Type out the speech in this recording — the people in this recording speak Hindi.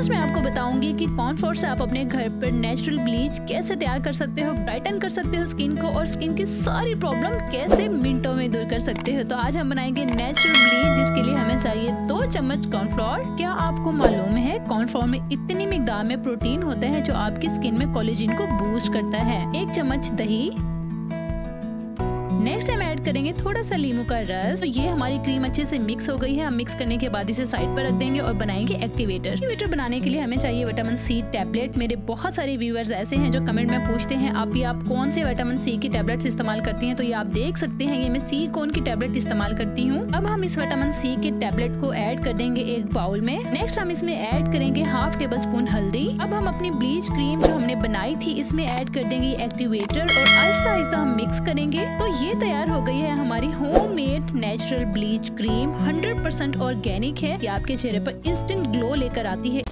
आज मैं आपको बताऊंगी कि कॉर्नफ्लोर से आप अपने घर पर नेचुरल ब्लीच कैसे तैयार कर सकते हो, ब्राइटन कर सकते हो स्किन को और स्किन की सारी प्रॉब्लम कैसे मिनटों में दूर कर सकते हो। तो आज हम बनाएंगे नेचुरल ब्लीच, जिसके लिए हमें चाहिए 2 चम्मच कॉर्नफ्लोर। क्या आपको मालूम है कॉर्नफ्लोर में इतनी मिकदार में प्रोटीन होता है जो आपकी स्किन में कोलेजन को बूस्ट करता है। 1 चम्मच दही। नेक्स्ट हम ऐड करेंगे थोड़ा सा लीमू का रस। तो ये हमारी क्रीम अच्छे से मिक्स हो गई है। हम मिक्स करने के बाद इसे साइड पर रख देंगे और बनाएंगे एक्टिवेटर बनाने के लिए हमें चाहिए विटामिन सी टैबलेट। मेरे बहुत सारे व्यूअर्स ऐसे हैं जो कमेंट में पूछते हैं आप कौन से विटामिन सी की टैबलेट्स इस्तेमाल करती हैं। तो ये आप देख सकते हैं, ये मैं सी कौन की टैबलेट इस्तेमाल करती हूँ। अब हम इस विटामिन सी के टैबलेट को ऐड कर देंगे एक बाउल में। नेक्स्ट हम इसमें ऐड करेंगे ½ टेबलस्पून हल्दी। अब हम अपनी ब्लीच क्रीम जो हमने बनाई थी इसमें ऐड कर देंगे एक्टिवेटर और आहिस्ता आहिस्ता हम मिक्स करेंगे। तो ये तैयार हो गई है हमारी homemade natural bleach cream. 100% organic है। ये आपके चेहरे पर इंस्टेंट ग्लो लेकर आती है।